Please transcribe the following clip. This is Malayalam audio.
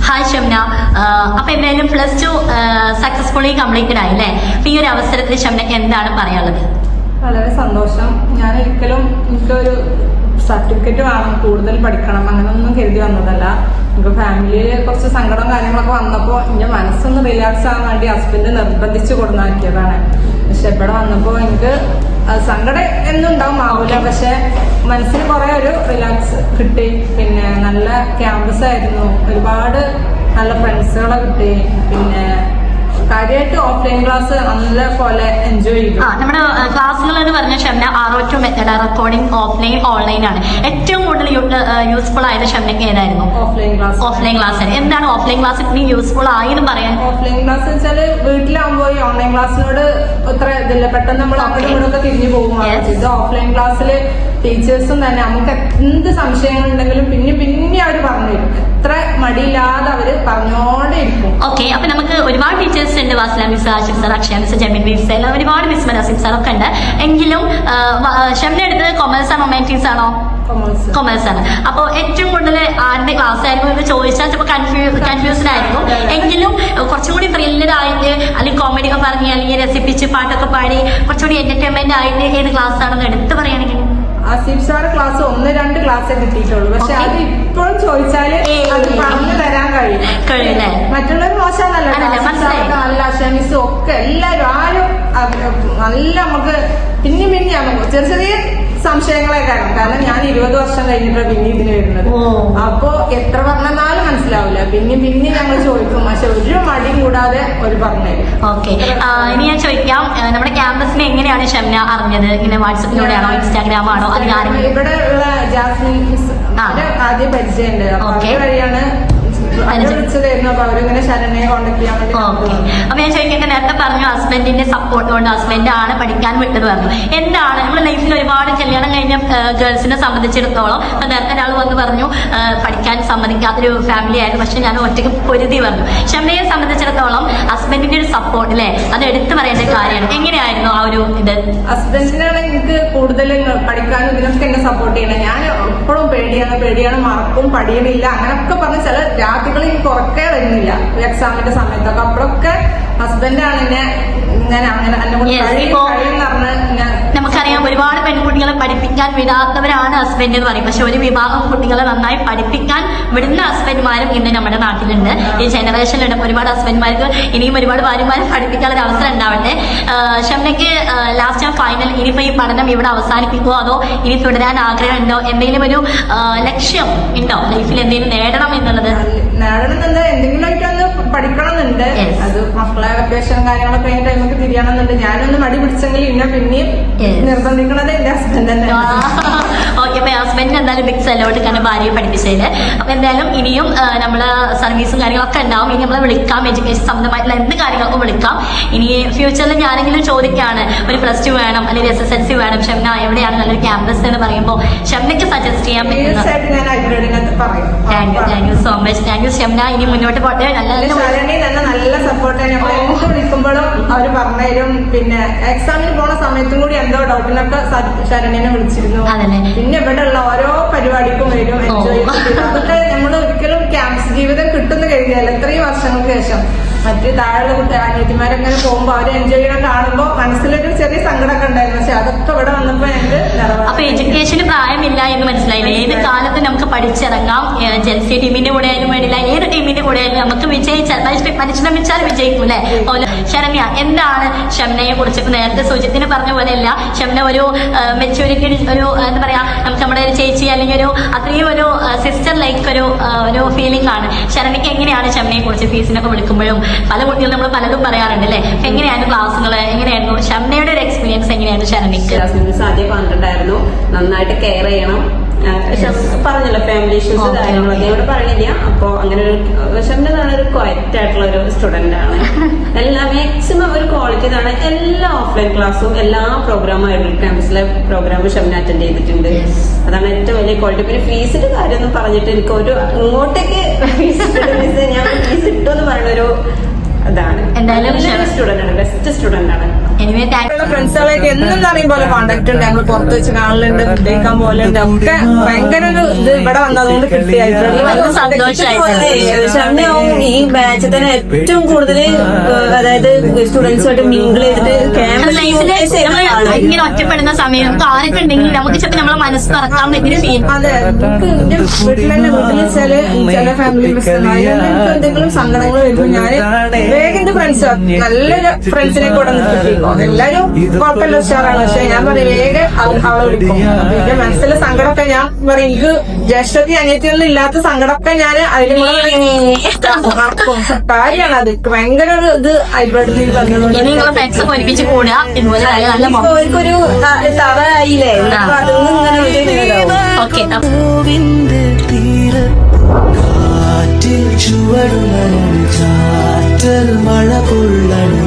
ഹായ് ഷംന. അപ്പൊ എന്തായാലും +2 സക്സസ്ഫുള്ളി കംപ്ലീറ്റഡ് ആയില്ലേ? അപ്പൊ ഈ ഒരു അവസരത്തിൽ ഷംനക്ക് എന്താണ് പറയാനുള്ളത്? വളരെ സന്തോഷം. ഞാൻ ഒരിക്കലും എനിക്കൊരു സർട്ടിഫിക്കറ്റ് വേണം, കൂടുതൽ പഠിക്കണം അങ്ങനൊന്നും കരുതി വന്നതല്ല. നമുക്ക് ഫാമിലിയിൽ കുറച്ച് സങ്കടവും കാര്യങ്ങളൊക്കെ വന്നപ്പോൾ എന്റെ മനസ്സൊന്ന് റിലാക്സ് ആകാൻ വേണ്ടി ഹസ്ബൻഡ് നിർബന്ധിച്ച് കൊടുന്നാക്കിയതാണ്. പക്ഷെ ഇവിടെ വന്നപ്പോൾ എനിക്ക് സങ്കടം എന്നും ഉണ്ടാവും, ആവില്ല. പക്ഷെ മനസ്സിന് കുറെ ഒരു റിലാക്സ് കിട്ടി. പിന്നെ നല്ല ക്യാമ്പസ് ആയിരുന്നു, ഒരുപാട് നല്ല ഫ്രണ്ട്സുകളെ കിട്ടി. പിന്നെ കാര്യമായിട്ട് ഓഫ്ലൈൻ ക്ലാസ് നല്ല പോലെ എൻജോയ് ചെയ്തു. നമ്മുടെ ക്ലാസ്സുകൾ എന്ന് പറഞ്ഞ Shamna R02 method, recording offline online ആണ്. ഏറ്റവും കൂടുതൽ യൂസ്ഫുൾ ആയത് ഷംനക്ക് ഏതായിരുന്നു? Offline class. എന്താണ് ഓഫ്ലൈൻ ക്ലാസ് യൂസ്ഫുൾ ആയെന്ന് പറയാൻ? ഓഫ്ലൈൻ ക്ലാസ് വെച്ചാൽ വീട്ടിലാകുമ്പോൾ ഈ ഓൺലൈൻ ക്ലാസ്സിനോട് ഇത്ര ഇതില്ല, പെട്ടെന്ന് നമ്മൾ അങ്ങോട്ടും ഇങ്ങോട്ടൊക്കെ തിരിഞ്ഞു പോകുമ്പോൾ ഇത് ഓഫ്ലൈൻ ക്ലാസ്സിൽ ടീച്ചേഴ്സും തന്നെ നമുക്ക് എന്ത് സംശയങ്ങൾ ഉണ്ടെങ്കിലും പിന്നെ അവർ പറഞ്ഞു തരും. എത്ര മടിയില്ലാതെ അവര് പറഞ്ഞോണ്ടേ ഇരിക്കും. ഓക്കെ, അപ്പൊ നമുക്ക് ഒരുപാട് ടീച്ചേഴ്സ് ഉണ്ട്. Wasla miss, Ashif sir, Akshaya miss, Jameel miss, എല്ലാം ഒരുപാട് മിസ് നസീം സാർ ഒക്കെ ഉണ്ട്. എങ്കിലും ഷംന എടുത്തത് കൊമേഴ്സ് ആണോ ഹ്യൂമാനിറ്റീസ് ആണോ? കൊമേഴ്സ് ആണ്. അപ്പൊ ഏറ്റവും കൂടുതൽ ആരുടെ ക്ലാസ് ആയിരുന്നു എന്ന് ചോദിച്ചാൽ ചിലപ്പോൾ കൺഫ്യൂസ്ഡ് ആയിരിക്കും. എങ്കിലും കുറച്ചും കൂടി ത്രില്ലഡ് ആയിട്ട്, അല്ലെങ്കിൽ കോമഡി ഒക്കെ പറഞ്ഞ്, അല്ലെങ്കിൽ രസിപ്പിച്ച് പാട്ടൊക്കെ പാടി കുറച്ചുകൂടി എന്റർടൈൻമെന്റ് ആയിട്ട് ഏത് ക്ലാസ് ആണെന്ന് എടുത്ത് പറയുകയാണെങ്കിൽ ആസിഫ് സാറ് ക്ലാസ് 1-2 ക്ലാസ്സേ കിട്ടിയിട്ടുള്ളൂ. പക്ഷെ അത് ഇപ്പോഴും ചോദിച്ചാല് അത് പറഞ്ഞു തരാൻ കഴിയില്ല. മറ്റുള്ളവർ മോശമല്ല, നല്ല ഷമിസും ഒക്കെ എല്ലാരും ആരും നല്ല നമുക്ക് പിന്നെയാണ് ചെറിയ സംശയങ്ങളെ കാരണം ഞാൻ 20 വർഷം കഴിഞ്ഞിട്ടാണ് പിന്നെ ഇതിന് വരുന്നത്. അപ്പൊ എത്ര പറഞ്ഞാലും മനസ്സിലാവില്ല. പിന്നെ ഞങ്ങൾ ചോദിക്കും, പക്ഷെ ഒരു മടിയും കൂടാതെ ഒരു പറഞ്ഞുതരും. ഓക്കെ, ഇനി ഞാൻ ചോദിക്കാം, നമ്മുടെ ക്യാമ്പസിനെ എങ്ങനെയാണ് ഷംന അറിഞ്ഞത്? ഇങ്ങനെ വാട്സപ്പിലൂടെയാണോ, ഇൻസ്റ്റാഗ്രാം ആണോ? ഇവിടെ ഉള്ള ജാസ്മിൻ മിസ് ആദ്യം പരിചയമുണ്ട്. അപ്പൊ വഴിയാണ് വിളിച്ചതായിരുന്നു. അപ്പൊ അവരിങ്ങനെ ശരണ്യെ കോണ്ടാക്ട് ചെയ്യാൻ വേണ്ടി. അപ്പൊ ഞാൻ ചോദിക്കട്ടെ, നേരത്തെ പറഞ്ഞു ഹസ്ബൻഡിന്റെ സപ്പോർട്ട് കൊണ്ട് ഹസ്ബൻഡ് ആണ് പഠിക്കാൻ വിട്ടത് പറഞ്ഞു. എന്താണ് നമ്മുടെ ലൈഫിൽ ഒരുപാട് കല്യാണം കഴിഞ്ഞ ഗേൾസിനെ സംബന്ധിച്ചിടത്തോളം, നേരത്തെ ഒരാൾ വന്ന് പറഞ്ഞു പഠിക്കാൻ സമ്മതിക്കാത്തൊരു ഫാമിലി ആയിരുന്നു, പക്ഷെ ഞാൻ ഒറ്റയ്ക്ക് പൊരുതി പറഞ്ഞു. ഷംനയെ സംബന്ധിച്ചിടത്തോളം ഹസ്ബൻഡിന്റെ ഒരു സപ്പോർട്ട് അല്ലേ, അത് എടുത്തു പറയേണ്ട കാര്യമാണ്. എങ്ങനെയായിരുന്നു ആ ഒരു ഇത്? ഹസ്ബൻഡിനാണ് എനിക്ക് കൂടുതൽ പഠിക്കാനും ഇതിനൊക്കെ എന്നെ സപ്പോർട്ട് ചെയ്യണം. ഞാൻ എപ്പോഴും പേടിയാണ്, മറക്കും, പഠിയണില്ല, അങ്ങനൊക്കെ പറഞ്ഞ് ചില രാത്രികൾ എനിക്ക് ഉറക്കേ വരുന്നില്ല എക്സാമിന്റെ സമയത്തൊക്കെ. അപ്പോഴൊക്കെ ഹസ്ബൻഡാണ് എന്നെ നമുക്കറിയാം ഒരുപാട് പെൺകുട്ടികളെ പഠിപ്പിക്കാൻ വിടാത്തവരാണ് ഹസ്ബൻഡ് എന്ന് പറയും. പക്ഷെ ഒരു വിഭാഗം കുട്ടികളെ നന്നായി പഠിപ്പിക്കാൻ വിടുന്ന ഹസ്ബൻഡ്മാരും ഇന്ന് നമ്മുടെ നാട്ടിലുണ്ട്. ഈ ജനറേഷനിലുണ്ട് ഒരുപാട് ഹസ്ബൻഡ്മാർക്ക് ഇനിയും ഒരുപാട് ഭാര്യമാരെ പഠിപ്പിക്കാനുള്ള അവസരം ഉണ്ടാവട്ടെ. ഷംനയ്ക്ക് ലാസ്റ്റ് ഫൈനൽ ഇനിയിപ്പോ ഈ പഠനം ഇവിടെ അവസാനിപ്പിക്കുമോ അതോ ഇനി തുടരാൻ ആഗ്രഹം ഉണ്ടോ? എന്തെങ്കിലും ഒരു ലക്ഷ്യം ഉണ്ടോ ലൈഫിൽ? എന്തെങ്കിലും നേടണം എന്നുള്ളത്? എന്തെങ്കിലും ആയിട്ടൊന്ന് പഠിക്കണമെന്നുണ്ട്. അത് മക്കളെ വെക്കേഷൻ കാര്യങ്ങളൊക്കെ കഴിഞ്ഞ ടൈമൊക്കെ തിരിയണമെന്നുണ്ട്. ഞാനൊന്ന് മടി പിടിച്ചെങ്കിൽ പിന്നെയും നിർബന്ധിക്കണത് എന്റെ ഹസ്ബൻഡ് തന്നെ. ഓക്കെ, അപ്പൊ ഹസ്ബൻഡിന് എന്തായാലും ബിഗ് സല്യൂട്ട് കാരണം ഭാര്യയെ പഠിപ്പിച്ചതില്. അപ്പൊ എന്തായാലും ഇനിയും നമ്മള് സർവീസും കാര്യങ്ങളൊക്കെ ഉണ്ടാവും. ഇനി നമ്മളെ വിളിക്കാം, എഡ്യൂക്കേഷൻ സംബന്ധമായിട്ടുള്ള എന്ത് കാര്യങ്ങൾക്കും വിളിക്കാം. ഇനി ഫ്യൂച്ചറിൽ ഞാനെങ്കിലും ചോദിക്കാണ്, ഒരു +2 വേണം അല്ലെങ്കിൽ SSLC വേണം, ഷംന എവിടെയാണ് നല്ലൊരു ക്യാമ്പസ് എന്ന് പറയുമ്പോൾ ഷംനയ്ക്ക് സജസ്റ്റ് ചെയ്യാൻ പറ്റുന്നത്? Thank you so much. Thank you Shamna. ഇനി മുന്നോട്ട് പോട്ടെ. നല്ല സപ്പോർട്ട് വിളിക്കുമ്പോഴും അവര് പറഞ്ഞുതരും. പിന്നെ എക്സാമിന് പോണ സമയത്തും കൂടി എന്തോ ഡൗട്ടിനൊക്കെ ശരണ്യനെ വിളിച്ചിരുന്നു. പിന്നെ ഇവിടെ ഉള്ള ഓരോ പരിപാടിക്കും വരും, എൻജോയ് ചെയ്യും. അതൊക്കെ നമ്മൾ ഒരിക്കലും ക്യാമ്പസ് ജീവിതം കിട്ടുന്ന കഴിഞ്ഞാൽ എത്രയും വർഷങ്ങൾക്ക് ശേഷം മറ്റ് താഴെ അനിയത്തിമാരങ്ങനെ പോകുമ്പോ അവരെ എൻജോയ് ചെയ്യണം കാണുമ്പോൾ മനസ്സിലൊരു ചെറിയ സങ്കടമൊക്കെ ഉണ്ടായിരുന്നു. പക്ഷെ അതൊക്കെ ഇവിടെ വന്നപ്പോ ഞങ്ങൾക്ക് അപ്പൊ എഡ്യൂക്കേഷന് പ്രായമില്ല എന്ന് മനസ്സിലായില്ല. ഏത് കാലത്ത് നമുക്ക് പഠിച്ചിറങ്ങാം. ജെൻസി ടീമിന്റെ കൂടെ ആയാലും വേണ്ടില്ല, ഏത് ടീമിന്റെ കൂടെ ആയാലും നമുക്ക് വിജയിച്ചാൽ പരിശ്രമിച്ചാൽ വിജയിക്കും അല്ലെ? ശരണ്യ, എന്താണ് ഷംനയെ കുറിച്ച്? നേരത്തെ സുജിത്തിന് പറഞ്ഞ പോലെയല്ല, ഷംന ഒരു മെച്യൂരിറ്റി, ഒരു എന്താ പറയാ, നമുക്ക് നമ്മുടെ ഒരു ചേച്ചി അല്ലെങ്കിൽ ഒരു അത്രയും ഒരു സിസ്റ്റർ ലൈക്ക് ഒരു ഫീലിംഗ് ആണ്. ശരണ്യക്ക് എങ്ങനെയാണ് ഷംനയെ കുറിച്ച്? ഫീസിനൊക്കെ വിളിക്കുമ്പോഴും പല കുട്ടികളും നമ്മൾ പലതും പറയാറുണ്ട് അല്ലെ? എങ്ങനെയായിരുന്നു ക്ലാസ്സുകള്? എങ്ങനെയായിരുന്നു ഷംനയുടെ ഒരു എക്സ്പീരിയൻസ്? എങ്ങനെയായിരുന്നു ശരണ്യക്ക്? ആദ്യം പറഞ്ഞിട്ടുണ്ടായിരുന്നു നന്നായിട്ട് കെയർ ചെയ്യണം, പറഞ്ഞല്ലോ ഫാമിലി ഇഷ്യൂസ് കാര്യങ്ങളൊക്കെ ഇവിടെ പറയണില്ല. അപ്പൊ അങ്ങനെ ഒരു ഷംന ഒരു ക്വയറ്റ് ആയിട്ടുള്ള ഒരു സ്റ്റുഡന്റ് ആണ്. എല്ലാ മാക്സിമം ഒരു ക്വാളിറ്റി ആണ്. എല്ലാ ഓഫ്ലൈൻ ക്ലാസ്സും എല്ലാ പ്രോഗ്രാമും ക്യാമ്പസിലെ പ്രോഗ്രാമും ഷംന അറ്റൻഡ് ചെയ്തിട്ടുണ്ട്. അതാണ് ഏറ്റവും വലിയ ക്വാളിറ്റി. പിന്നെ ഫീസിന്റെ കാര്യമൊന്നും പറഞ്ഞിട്ട് എനിക്ക് ഒരു ഇങ്ങോട്ടേക്ക് ഞാൻ ഫീസ് ഇട്ടു എന്ന് പറയുന്ന ഒരു ഇതാണ്. എന്തായാലും സ്റ്റുഡന്റ് ആണ്, ബെസ്റ്റ് സ്റ്റുഡന്റ് ആണ്. എനിവേ താങ്ക് ഫ്രണ്ട്സുകളായിട്ട് എന്നും അറിയും പോലെ കോണ്ടാക്ട് ഉണ്ട്. ഞങ്ങൾ പുറത്ത് വെച്ച് കാണലുണ്ട്, ഫുഡേക്കാൻ പോലുണ്ട്. ഒക്കെ ഭയങ്കര ഒരു ഇത് ഇവിടെ വന്നതുകൊണ്ട് കിട്ടിയായിരുന്നു. സന്തോഷമായിട്ട് ഷംനയാവും ഈ ബാച്ചിൽ തന്നെ ഏറ്റവും കൂടുതൽ അതായത് സ്റ്റുഡൻസുമായിട്ട് മിങ്കിൾ ചെയ്തിട്ട് ലൈഫില് ഇങ്ങനെ ഒറ്റപ്പെടുന്ന സമയം നമുക്ക് ആരൊക്കെ ഉണ്ടെങ്കിൽ നമുക്ക് ചിലപ്പോൾ നമ്മളെ മനസ്സ് തുറക്കാൻ പറ്റിയ ഫീൽ. അതെ, നമുക്ക് എന്റെ വീട്ടിൽ തന്നെ വീട്ടിൽ ചില ഫാമിലി മെമ്പേഴ്സ് എന്തെങ്കിലും സങ്കടങ്ങൾ വരുമ്പോൾ ഞാൻ വേഗം എന്റെ ഫ്രണ്ട്സ് നല്ലൊരു ഫ്രണ്ട്സിനെ കൂടെ നിർത്തിക്കോ. എല്ലാരും കുഴപ്പമില്ല ഉഷാറാണ്. പക്ഷെ ഞാൻ പറയും വേഗം അവളെ വിളിക്കും. എന്റെ മനസ്സിലെ സങ്കടമൊക്കെ ഞാൻ പറയും, എനിക്ക് ജ്യേഷ്ഠതി അനിയത്തിയൊന്നും ഇല്ലാത്ത സങ്കടമൊക്കെ ഞാൻ അതിന് കാര്യമാണ്. അത് ഭയങ്കര ഒരു ഇത് ഹൈബ്രിഡിൽ വന്നതുകൊണ്ട് ഇനി നിങ്ങളെ ഫ്രണ്ട്സ് ഒരുമിച്ച് കൂടുക. ഇതുപോലെ നല്ല നല്ല അവർക്കൊരു തറയില്ലേ, അതൊന്നും ഇങ്ങനെ ഓക്കെ. കാറ്റിൽ ചുവടുന്ന ചാറ്റൽ മഴ കൊള്ളണം